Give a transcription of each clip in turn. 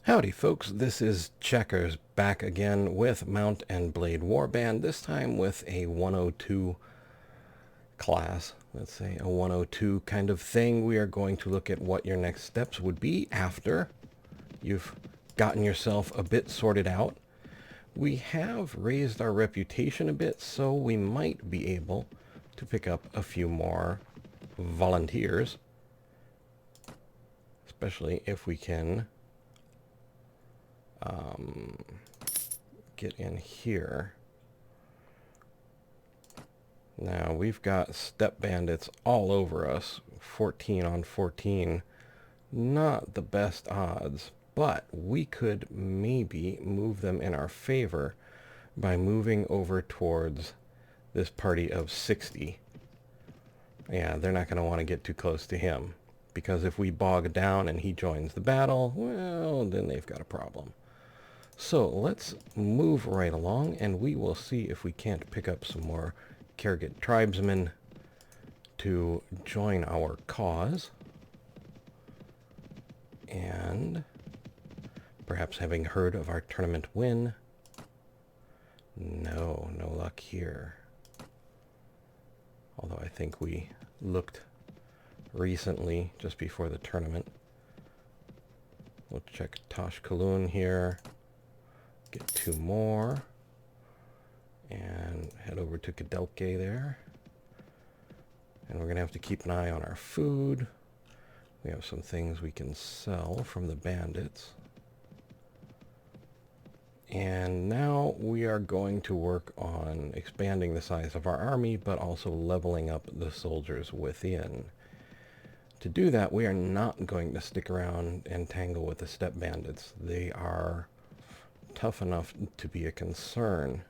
Howdy folks, this is Checkers back again with Mount and Blade Warband, this time with a 102 class. Let's say a 102 kind of thing. We are going to look at what your next steps would be after you've gotten yourself a bit sorted out. We have raised our reputation a bit, so we might be able to pick up a few more volunteers, especially if we can get in here. Now we've got step bandits all over us, 14 on 14. Not the best odds, but we could maybe move them in our favor by moving over towards this party of 60. Yeah, they're not going to want to get too close to him, because if we bog down and he joins the battle, well, then they've got a problem. So let's move right along, and we will see if we can't pick up some more Kergit tribesmen to join our cause. And perhaps having heard of our tournament win. No luck here. Although I think we looked recently, just before the tournament. We'll check Tosh Kalun here. Get 2 more. And head over to Kedelke there. And we're going to have to keep an eye on our food. We have some things we can sell from the bandits. And now we are going to work on expanding the size of our army, but also leveling up the soldiers within. To do that, we are not going to stick around and tangle with the steppe bandits. They are tough enough to be a concern.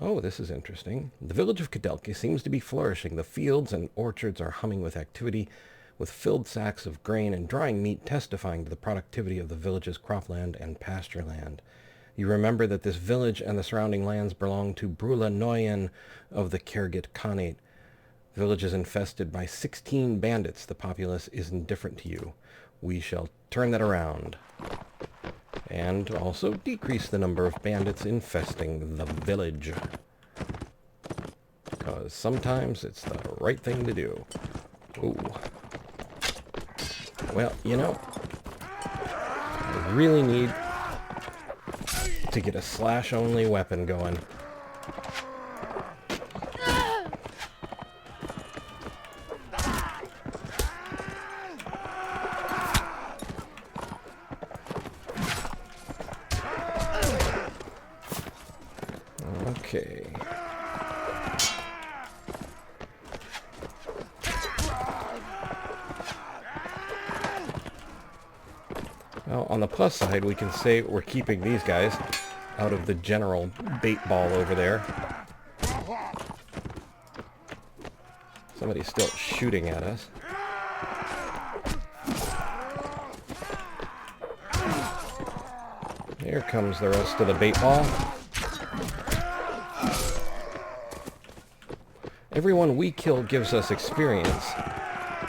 Oh, this is interesting. The village of Kedelke seems to be flourishing. The fields and orchards are humming with activity, with filled sacks of grain and drying meat testifying to the productivity of the village's cropland and pasture land. You remember that this village and the surrounding lands belong to Brula Noyen of the Kergit Khanate. The village is infested by 16 bandits. The populace is indifferent to you. We shall turn that around. And also decrease the number of bandits infesting the village. Because sometimes it's the right thing to do. Ooh. Well, you know, I really need to get a slash-only weapon going. Okay. Well, on the plus side, we can say we're keeping these guys out of the general bait ball over there. Somebody's still shooting at us. Here comes the rest of the bait ball. Everyone we kill gives us experience.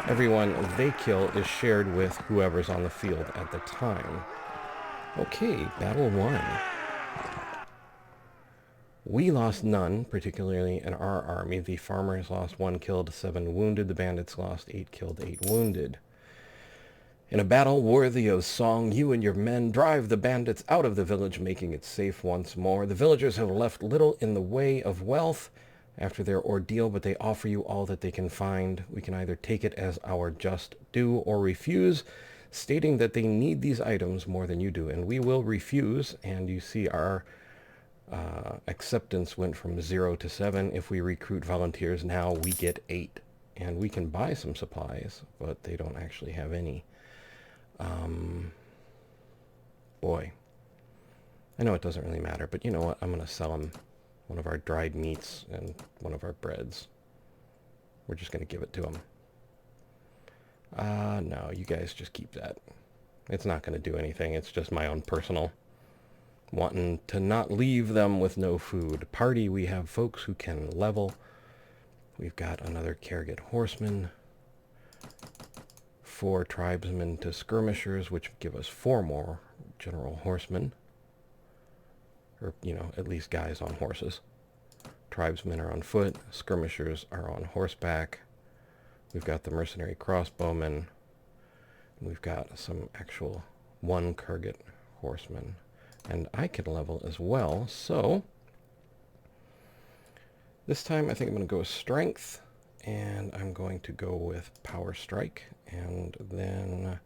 Everyone they kill is shared with whoever's on the field at the time. Okay, battle 1. We lost none, particularly in our army. The farmers lost 1 killed, 7 wounded. The bandits lost 8 killed, 8 wounded. In a battle worthy of song, you and your men drive the bandits out of the village, making it safe once more. The villagers have left little in the way of wealth after their ordeal, but they offer you all that they can find. We can either take it as our just due or refuse, stating that they need these items more than you do. And we will refuse, and you see our acceptance went from 0 to 7. If we recruit volunteers now, we get 8. And we can buy some supplies, but they don't actually have any. Boy. I know it doesn't really matter, but you know what? I'm going to sell them one of our dried meats and one of our breads. We're just going to give it to them. No, you guys just keep that. It's not going to do anything. It's just my own personal wanting to not leave them with no food. Party, we have folks who can level. We've got another Kergit horseman. 4 tribesmen to skirmishers, which give us 4 more general horsemen. Or, you know, at least guys on horses. Tribesmen are on foot. Skirmishers are on horseback. We've got the mercenary crossbowmen. We've got some actual 1 Kurgat horseman. And I can level as well, so this time I think I'm going to go with strength, and I'm going to go with power strike, and then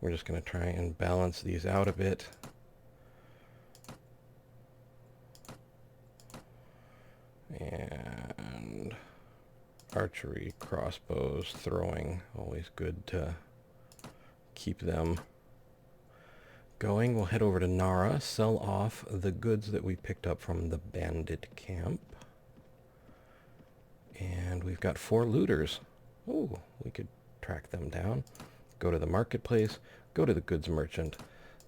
we're just going to try and balance these out a bit. And archery, crossbows, throwing, always good to keep them going. We'll head over to Nara, sell off the goods that we picked up from the bandit camp. And we've got 4 looters. Oh, we could track them down. Go to the marketplace, go to the goods merchant,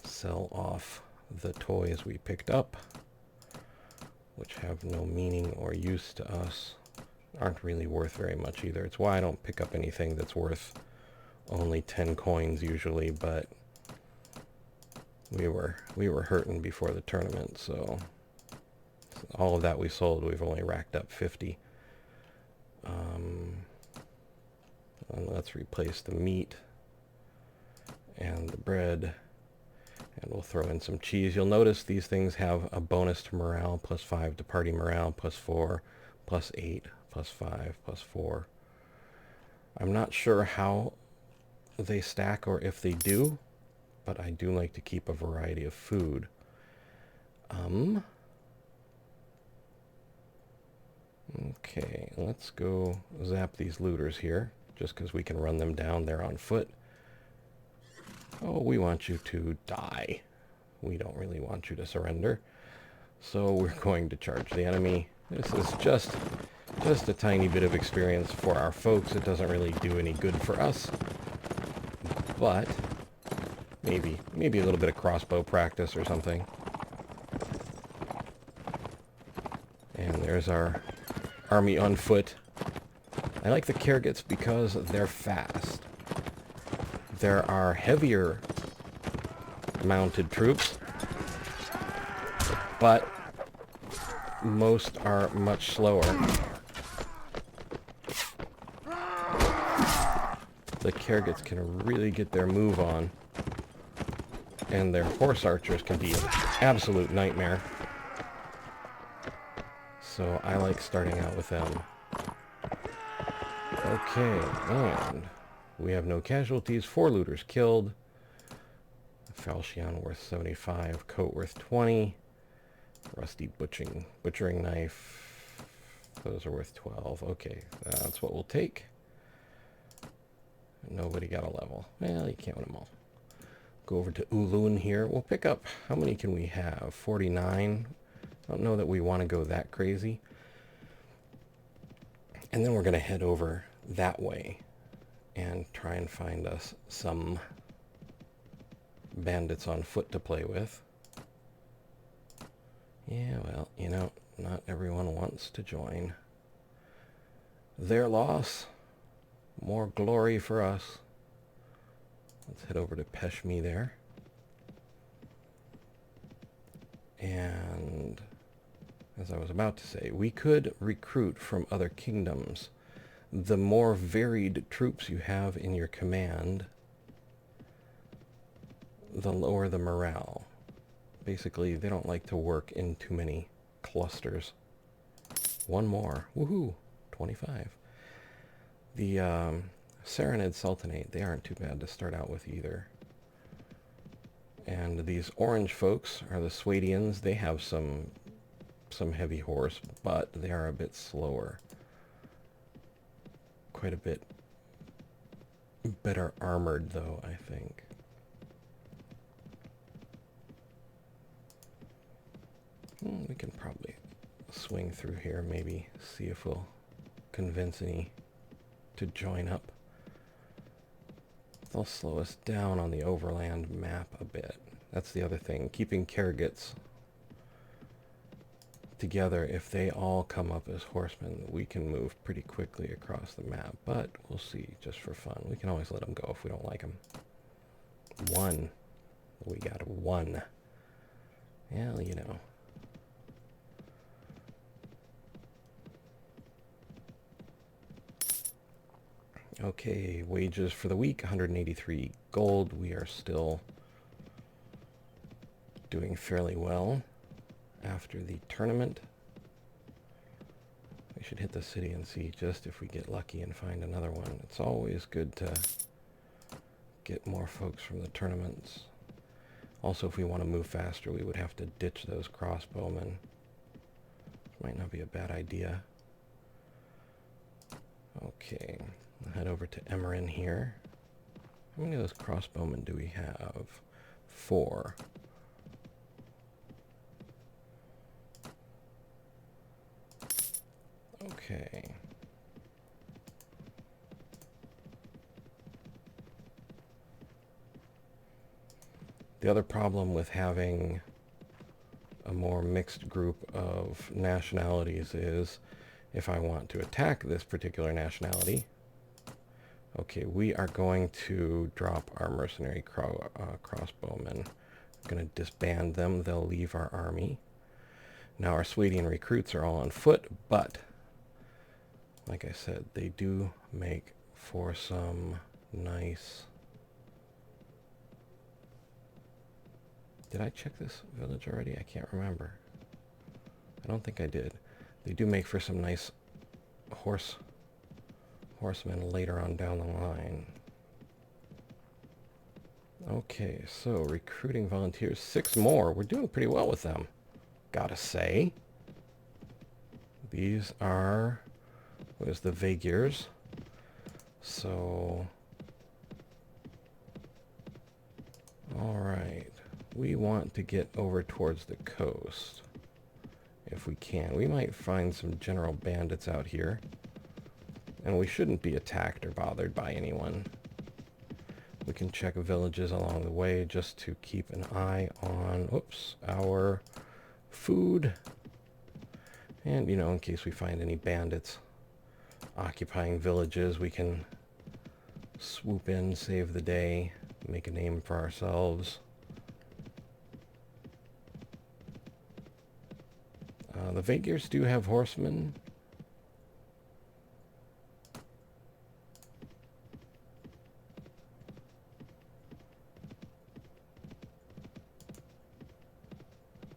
sell off the toys we picked up, which have no meaning or use to us. Aren't really worth very much either. It's why I don't pick up anything that's worth only 10 coins usually, but we were hurting before the tournament, so all of that we sold, we've only racked up 50. And let's replace the meat and the bread, and we'll throw in some cheese. You'll notice these things have a bonus to morale, +5 to party morale, +4, +8, +5, +4. I'm not sure how they stack or if they do, but I do like to keep a variety of food. Okay, let's go zap these looters here, just because we can run them down. They're on foot. Oh, we want you to die. We don't really want you to surrender. So we're going to charge the enemy. This is just a tiny bit of experience for our folks. It doesn't really do any good for us, but maybe a little bit of crossbow practice or something. And there's our army on foot. I like the Kurgats because they're fast. There are heavier mounted troops, but most are much slower. The Kurgats can really get their move on, and their horse archers can be an absolute nightmare. So I like starting out with them. Okay, and we have no casualties. 4 looters killed. Falchion worth 75, coat worth 20. Rusty butchering knife. Those are worth 12. Okay, that's what we'll take. Nobody got a level. Well, you can't win them all. Go over to Ulun here. We'll pick up, how many can we have? 49. I don't know that we want to go that crazy. And then we're going to head over that way and try and find us some bandits on foot to play with. Yeah, well, you know, not everyone wants to join. Their loss, more glory for us. Let's head over to Peshmi there. And as I was about to say, we could recruit from other kingdoms. The more varied troops you have in your command, the lower the morale. Basically, they don't like to work in too many clusters. 1 more. Woohoo! 25. The Saranid Sultanate, they aren't too bad to start out with either. And these orange folks are the Swadians. They have some heavy horse, but they are a bit slower. Quite a bit better armored, though, I think. We can probably swing through here, maybe see if we'll convince any to join up. They'll slow us down on the overland map a bit. That's the other thing. Keeping Kurgats together, if they all come up as horsemen, we can move pretty quickly across the map. But we'll see, just for fun. We can always let them go if we don't like them. 1. We got 1. Well, you know. Okay, wages for the week, 183 gold. We are still doing fairly well after the tournament. We should hit the city and see just if we get lucky and find another one. It's always good to get more folks from the tournaments. Also, if we want to move faster, we would have to ditch those crossbowmen. Might not be a bad idea. Okay, I'll head over to Emerin here. How many of those crossbowmen do we have? 4. Okay. The other problem with having a more mixed group of nationalities is if I want to attack this particular nationality, okay, we are going to drop our mercenary crossbowmen. I'm going to disband them. They'll leave our army. Now our Swedian recruits are all on foot, but like I said, they do make for some nice... Did I check this village already? I can't remember. I don't think I did. They do make for some nice horsemen later on down the line. Okay, so recruiting volunteers, 6 more. We're doing pretty well with them, gotta say. These are, what is the Vagirs? So, all right. We want to get over towards the coast, if we can. We might find some general bandits out here, and we shouldn't be attacked or bothered by anyone. We can check villages along the way just to keep an eye on, oops, our food. And, you know, in case we find any bandits occupying villages, we can swoop in, save the day, make a name for ourselves. The Vagirs do have horsemen.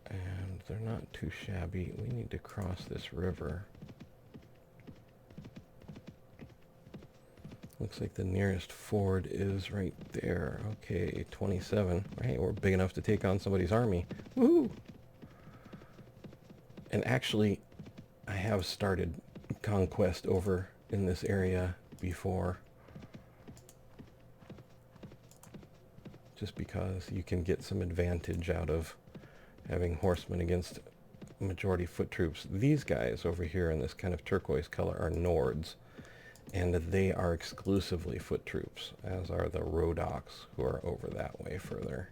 And they're not too shabby. We need to cross this river. Looks like the nearest ford is right there. Okay, 27. Right, we're big enough to take on somebody's army. Woohoo! And actually, I have started conquest over in this area before. Just because you can get some advantage out of having horsemen against majority foot troops. These guys over here in this kind of turquoise color are Nords, and they are exclusively foot troops, as are the Rodoks, who are over that way further.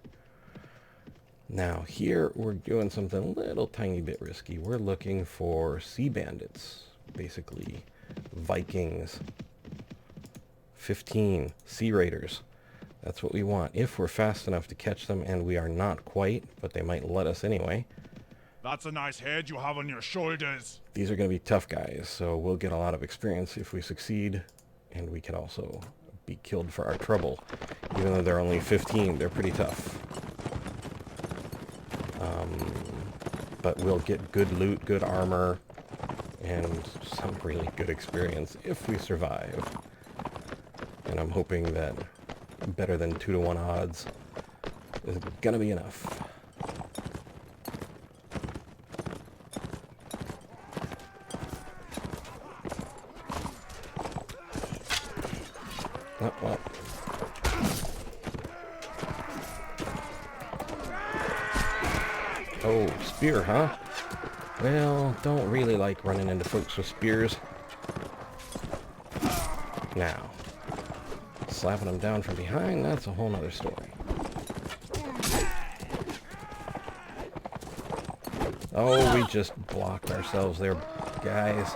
Now here we're doing something a little tiny bit risky. We're looking for sea bandits, basically Vikings. 15 sea raiders. That's what we want, if we're fast enough to catch them, and we are not quite, but they might let us anyway. That's a nice head you have on your shoulders. These are going to be tough guys, so we'll get a lot of experience if we succeed, and we can also be killed for our trouble. Even though they're only 15, they're pretty tough. But we'll get good loot, good armor, and some really good experience if we survive. And I'm hoping that better than 2-to-1 odds is gonna be enough. Oh, well. Oh, spear, huh? Well, don't really like running into folks with spears. Now, slapping them down from behind, that's a whole nother story. Oh, we just blocked ourselves there, guys.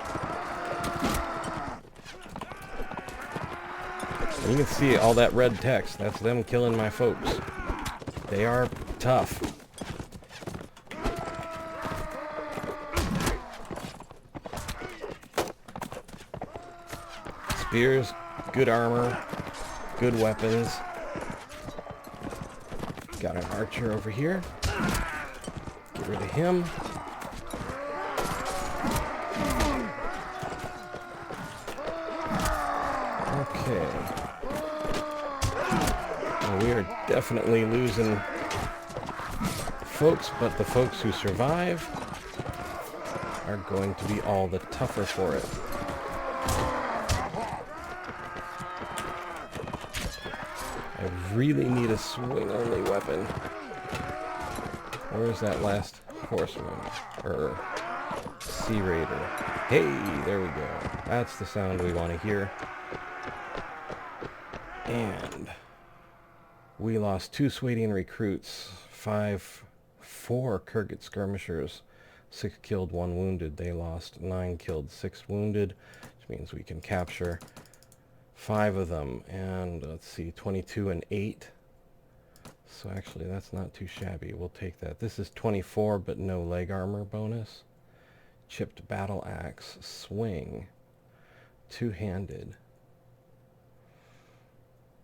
And you can see all that red text. That's them killing my folks. They are tough. Spears, good armor, good weapons. Got an archer over here. Get rid of him. Okay. Well, we are definitely losing folks, but the folks who survive are going to be all the tougher for it. I really need a swing-only weapon. Where's that last horseman? Or sea raider? Hey, there we go. That's the sound we want to hear. And we lost 2 Swadian recruits, 4 Kurgan skirmishers, 6 killed, 1 wounded. They lost 9 killed, 6 wounded, which means we can capture 5 of them. And let's see, 22 and 8. So actually, that's not too shabby. We'll take that. This is 24, but no leg armor bonus. Chipped battle axe, swing, 2-handed.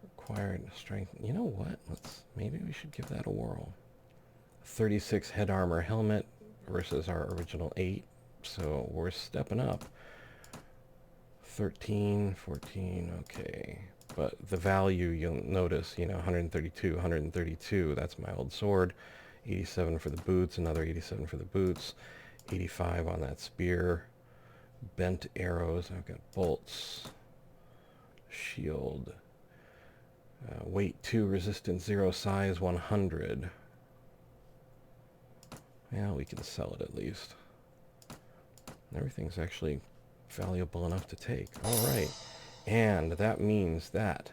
Required strength. You know what? Maybe we should give that a whirl. 36 head armor helmet versus our original 8. So we're stepping up. 13, 14, okay. But the value, you'll notice, 132, 132. That's my old sword. 87 for the boots, another 87 for the boots. 85 on that spear. Bent arrows. I've got bolts. Shield. Weight 2, resistance 0, size 100. Yeah, we can sell it at least. Everything's actually valuable enough to take. Alright. And that means that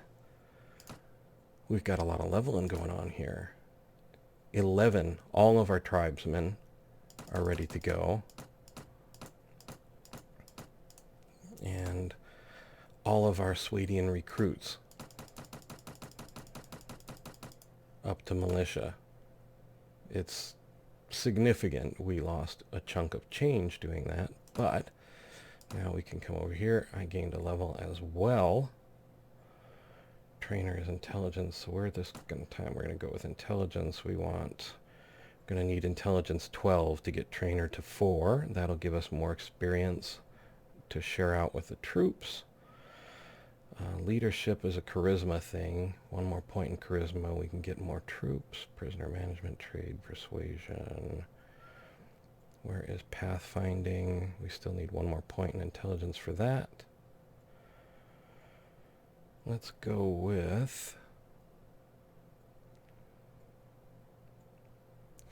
we've got a lot of leveling going on here. 11. All of our tribesmen are ready to go. And all of our Swadian recruits up to militia. It's significant. We lost a chunk of change doing that, but now we can come over here. I gained a level as well. Trainer is intelligence, so we're this time we're going to go with intelligence. We're going to need intelligence 12 to get trainer to 4. That'll give us more experience to share out with the troops. Leadership is a charisma thing. 1 more point in charisma, we can get more troops. Prisoner management, trade, persuasion. Where is pathfinding? We still need 1 more point in intelligence for that. Let's go with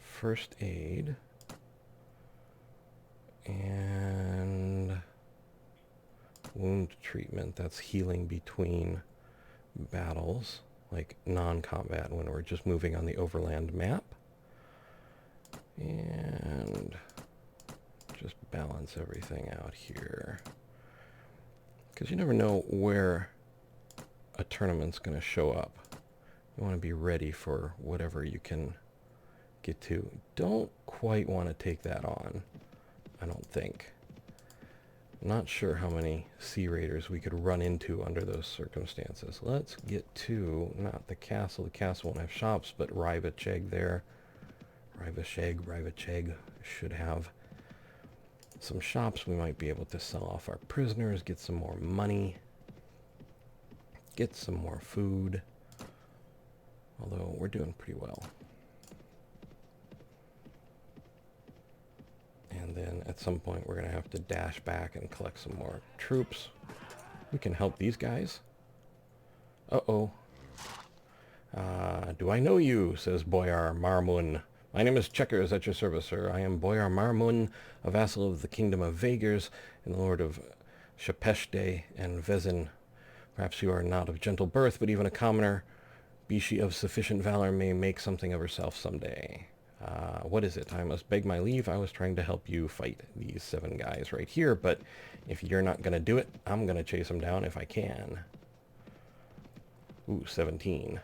first aid and wound treatment. That's healing between battles, like non-combat when we're just moving on the overland map. And just balance everything out here, because you never know where a tournament's going to show up. You want to be ready for whatever you can get to. Don't quite want to take that on, I don't think. Not sure how many sea raiders we could run into under those circumstances. Let's get to, not the castle. The castle won't have shops, but Rivacheg there. Rivacheg should have some shops. We might be able to sell off our prisoners, get some more money, get some more food. Although we're doing pretty well. And then at some point we're going to have to dash back and collect some more troops. We can help these guys. Uh-oh. Do I know you? Says Boyar Marmun. My name is Checkers at your service, sir. I am Boyar Marmun, a vassal of the kingdom of Vagers and the lord of Shapeshte and Vezin. Perhaps you are not of gentle birth, but even a commoner, be she of sufficient valor, may make something of herself someday. What is it? I must beg my leave. I was trying to help you fight these 7 guys right here, but if you're not going to do it, I'm going to chase them down if I can. Ooh, 17.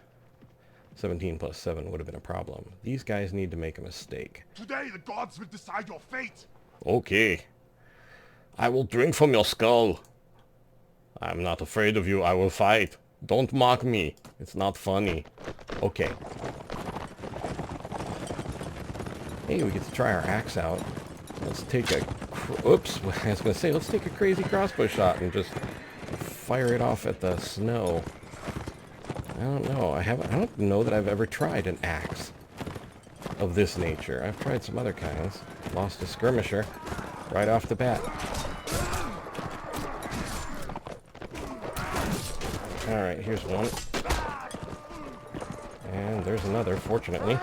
17 plus 7 would have been a problem. These guys need to make a mistake. Today the gods will decide your fate. Okay. I will drink from your skull. I'm not afraid of you. I will fight. Don't mock me. It's not funny. Okay. Hey, we get to try our axe out. Let's take a... Oops, I was going to say, let's take a crazy crossbow shot and just fire it off at the snow. I don't know. I don't know that I've ever tried an axe of this nature. I've tried some other kinds. Lost a skirmisher right off the bat. Alright, here's one. And there's another, fortunately.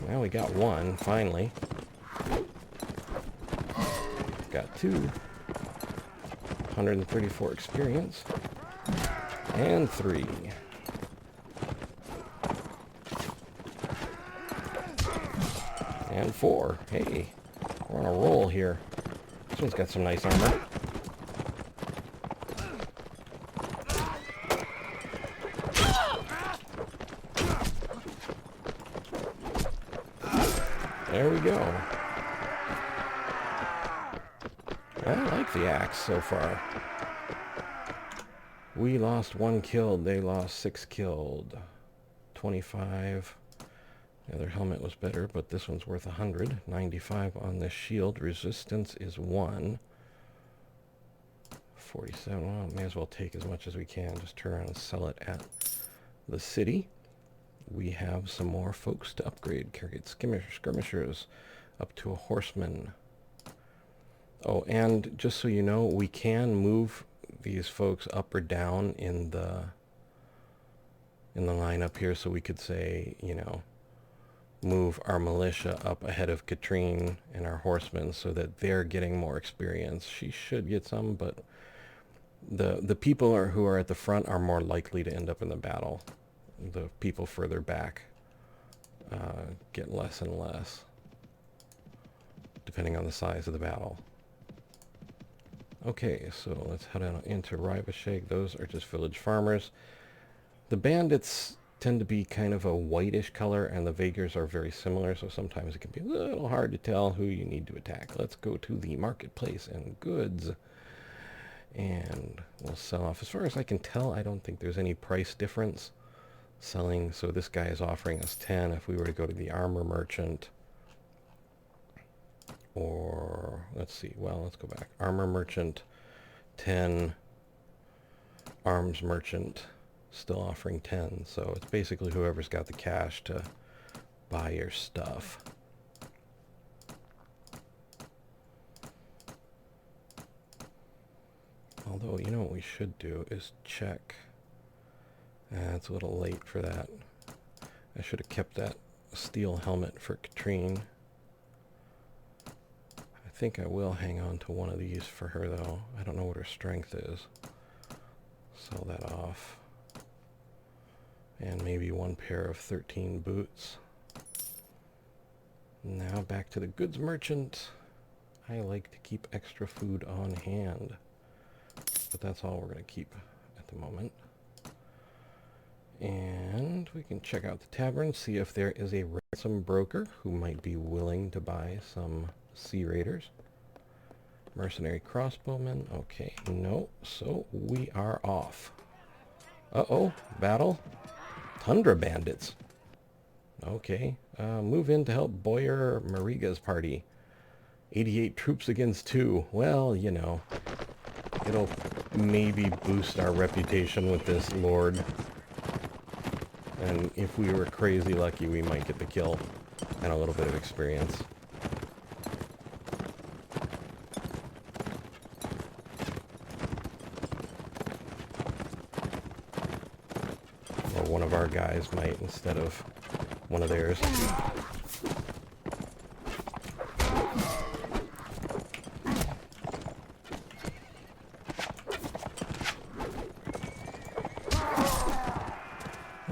Now we got one, finally. Got 2. 134 experience. And 3. And 4. Hey, we're on a roll here. This one's got some nice armor. There we go. I like the axe so far. We lost 1 killed. They lost 6 killed. 25. The other helmet was better, but this one's worth 100. 95 on this shield. Resistance is 1. 47. Well, may as well take as much as we can. Just turn around and sell it at the city. We have some more folks to upgrade. Carried skirmishers up to a horseman. Oh, and just so you know, we can move these folks up or down in the line up here. So we could say, you know, move our militia up ahead of Katrine and our horsemen so that they're getting more experience. She should get some, but the people who are at the front are more likely to end up in the battle. The people further back get less and less, depending on the size of the battle. Okay, so let's head on into Rivashake. Those are just village farmers. The bandits tend to be kind of a whitish color, and the Vagers are very similar, so sometimes it can be a little hard to tell who you need to attack. Let's go to the marketplace and goods, and we'll sell off. As far as I can tell, I don't think there's any price difference selling. So this guy is offering us 10. If we were to go to the armor merchant, or let's see, well, let's go back. Armor merchant 10, arms merchant still offering 10. So it's basically whoever's got the cash to buy your stuff. Although, you know what we should do is check. It's a little late for that. I should have kept that steel helmet for Katrine. I think I will hang on to one of these for her, though. I don't know what her strength is. Sell that off. And maybe 1 pair of 13 boots. Now back to the goods merchant. I like to keep extra food on hand, but that's all we're going to keep at the moment. And we can check out the tavern, see if there is a ransom broker who might be willing to buy some sea raiders. Mercenary crossbowmen. Okay, no. So we are off. Uh-oh, battle. Tundra bandits. Okay, move in to help Boyer Mariga's party. 88 troops against 2. Well, you know, it'll maybe boost our reputation with this lord. And if we were crazy lucky, we might get the kill and a little bit of experience. Or one of our guys might instead of one of theirs.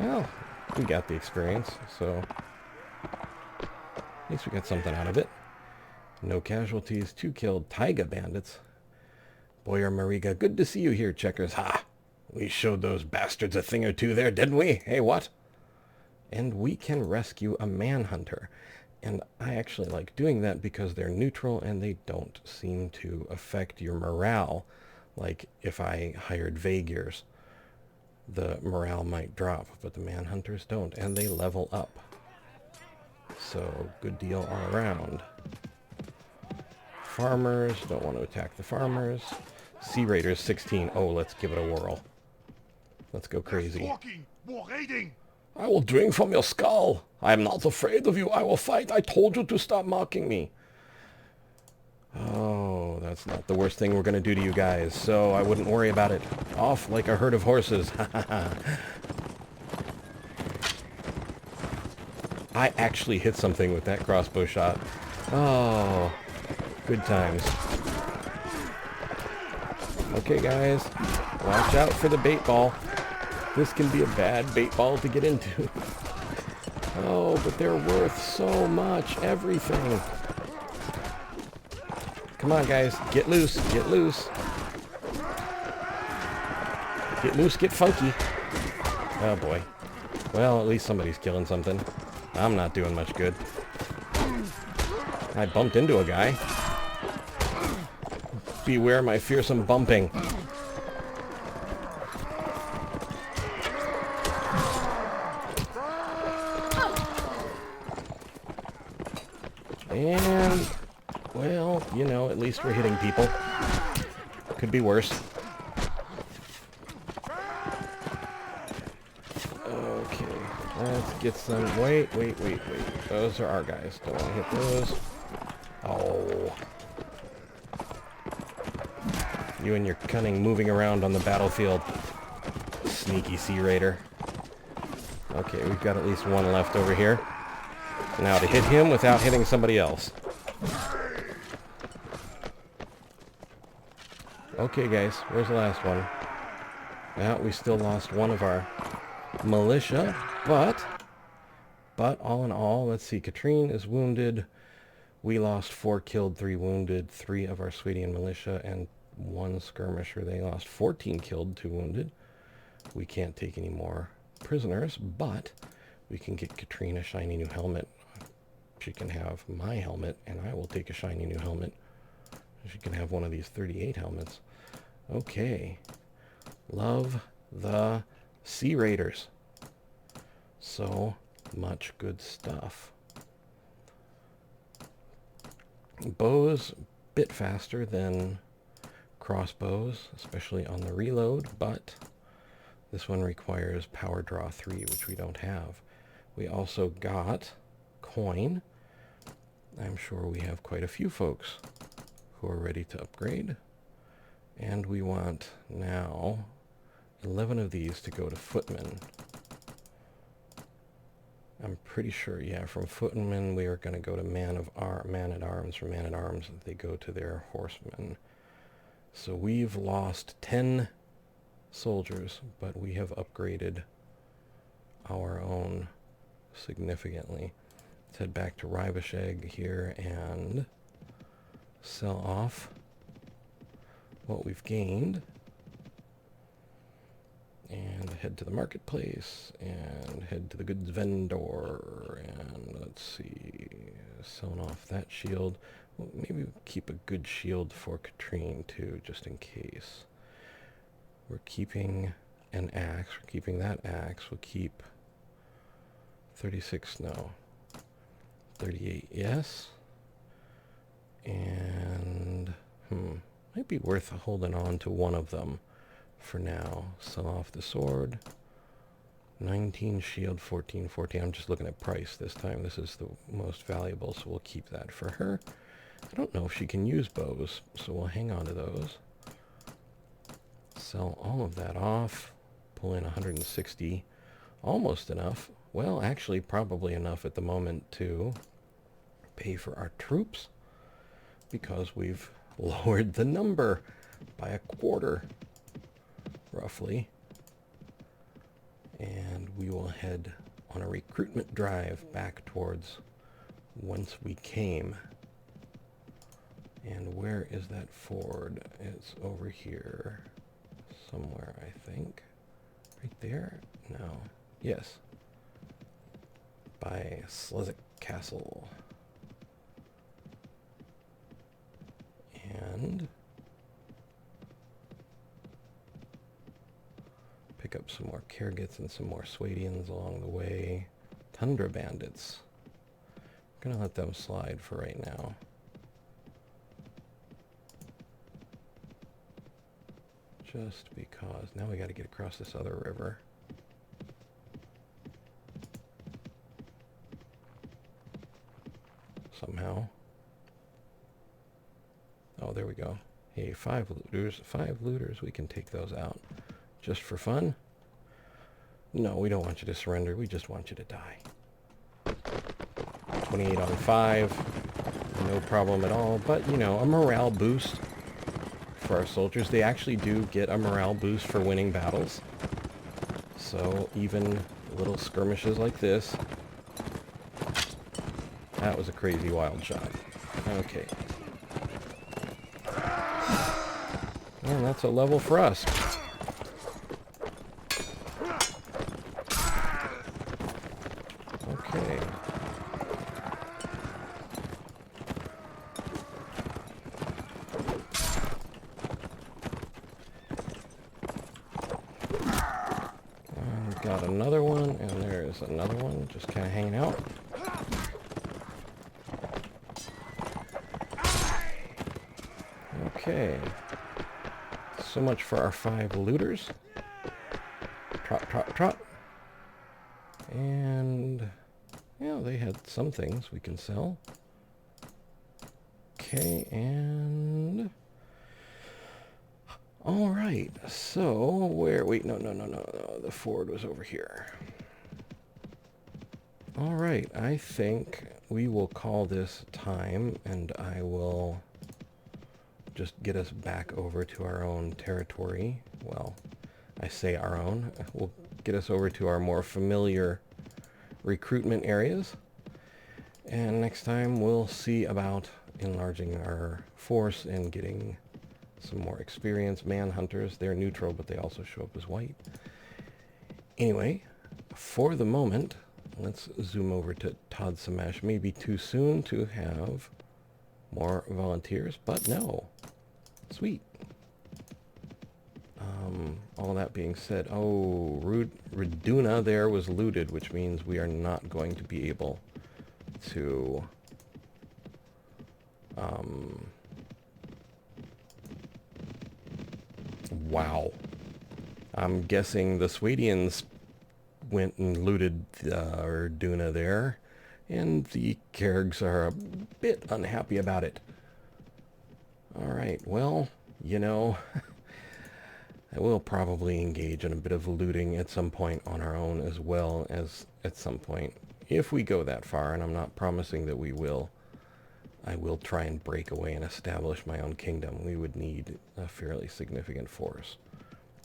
Well, we got the experience, so at least we got something out of it. No casualties, 2 killed taiga bandits. Boyar Mariga, good to see you here, checkers. Ha! We showed those bastards a thing or two there, didn't we? Hey, what? And we can rescue a manhunter. And I actually like doing that because they're neutral and they don't seem to affect your morale. Like if I hired Vaegirs, the morale might drop, but the manhunters don't, and they level up. So good deal all around. Farmers, don't want to attack the farmers. Sea Raiders 16. Oh, let's give it a whirl. Let's go crazy. Talking, more raiding. I will drink from your skull. I am not afraid of you. I will fight. I told you to stop mocking me. Oh, that's not the worst thing we're going to do to you guys, so I wouldn't worry about it. Off like a herd of horses. I actually hit something with that crossbow shot. Oh, good times. Okay, guys, watch out for the bait ball. This can be a bad bait ball to get into. Oh, but they're worth so much. Everything. Come on, guys. Get loose. Get loose. Get loose. Get funky. Oh, boy. Well, at least somebody's killing something. I'm not doing much good. I bumped into a guy. Beware my fearsome bumping. And, well, you know, at least we're hitting people. Could be worse. Okay, let's get some... Wait. Those are our guys. Don't want to hit those. Oh. You and your cunning moving around on the battlefield. Sneaky Sea Raider. Okay, we've got at least one left over here. Now to hit him without hitting somebody else. Okay, guys, where's the last one? Well, we still lost one of our militia, but all in all, let's see, Katrine is wounded. We lost 4 killed, 3 wounded, 3 of our Swedian militia, and 1 skirmisher. They lost 14 killed, 2 wounded. We can't take any more prisoners, but we can get Katrine a shiny new helmet. She can have my helmet, and I will take a shiny new helmet. She can have one of these 38 helmets. Okay. Love the Sea Raiders. So much good stuff. Bows, bit faster than crossbows, especially on the reload, but this one requires power draw 3, which we don't have. We also got coin. I'm sure we have quite a few folks who are ready to upgrade. And we want now 11 of these to go to footmen. I'm pretty sure, yeah, from footmen we are going to go to man-at-arms. From man-at-arms they go to their horsemen. So we've lost 10 soldiers, but we have upgraded our own significantly. Let's head back to Rivasheg here and sell off what we've gained. And head to the marketplace and head to the goods vendor. And let's see, selling off that shield. Well, maybe we'll keep a good shield for Katrine too, just in case. We're keeping an axe. We're keeping that axe. We'll keep 36, no. 38, yes. And, might be worth holding on to one of them for now. Sell off the sword. 19 shield, 14. I'm just looking at price this time. This is the most valuable, so we'll keep that for her. I don't know if she can use bows, so we'll hang on to those. Sell all of that off. Pull in 160. Almost enough. Well, actually, probably enough at the moment to pay for our troops, because we've lowered the number by a quarter, roughly. And we will head on a recruitment drive back towards whence we came. And where is that ford? It's over here somewhere, I think. Right there? No. Yes. By Slezak Castle. And pick up some more Kergits and some more Swadians along the way. Tundra bandits. I'm gonna let them slide for right now. Just because. Now we gotta get across this other river. Somehow. Oh, there we go. Hey, 5 looters. 5 looters. We can take those out. Just for fun? No, we don't want you to surrender. We just want you to die. 28 on 5. No problem at all. But, you know, a morale boost for our soldiers. They actually do get a morale boost for winning battles. So even little skirmishes like this. That was a crazy wild shot. Okay. And that's a level for us. Okay. Got another one, and there's another one just kind of hanging out. Okay. So much for our 5 looters. Trot, trot, trot. And, yeah, they had some things we can sell. Okay, and... Alright, so, wait, no, the ford was over here. Alright, I think we will call this time, and I will just get us back over to our own territory. Well, I say our own. We'll get us over to our more familiar recruitment areas. And next time we'll see about enlarging our force and getting some more experience. Manhunters, they're neutral, but they also show up as white. Anyway, for the moment, let's zoom over to Todd Samash. Maybe too soon to have more volunteers, but no. Sweet. All that being said, oh, Reduna there was looted, which means we are not going to be able to wow. I'm guessing the Swadians went and looted Reduna there, and the Kergs are a bit unhappy about it. Alright, well, you know, I will probably engage in a bit of looting at some point on our own, as well as at some point, if we go that far, and I'm not promising that we will, I will try and break away and establish my own kingdom. We would need a fairly significant force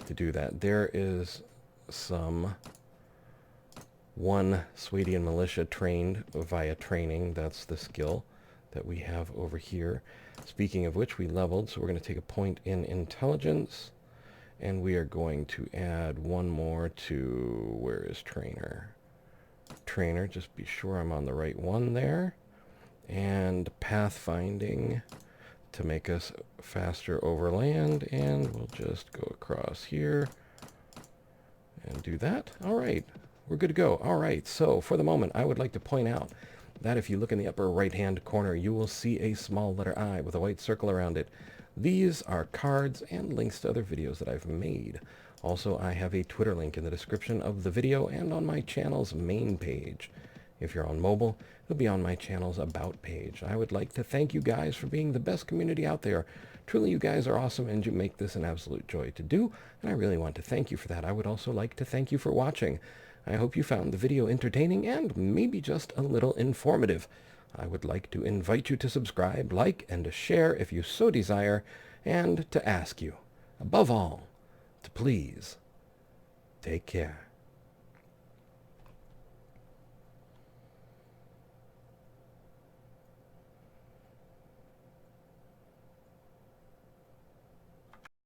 to do that. There is one Swadian militia trained via training. That's the skill that we have over here. Speaking of which, we leveled, so we're going to take a point in intelligence, and we are going to add one more to, where is trainer? Trainer, just be sure I'm on the right one there. And pathfinding to make us faster over land, and we'll just go across here and do that. All right, we're good to go. All right, so for the moment, I would like to point out that if you look in the upper right-hand corner, you will see a small letter I with a white circle around it. These are cards and links to other videos that I've made. Also, I have a Twitter link in the description of the video and on my channel's main page. If you're on mobile, it'll be on my channel's About page. I would like to thank you guys for being the best community out there. Truly, you guys are awesome, and you make this an absolute joy to do, and I really want to thank you for that. I would also like to thank you for watching. I hope you found the video entertaining and maybe just a little informative. I would like to invite you to subscribe, like, and to share if you so desire, and to ask you, above all, to please take care.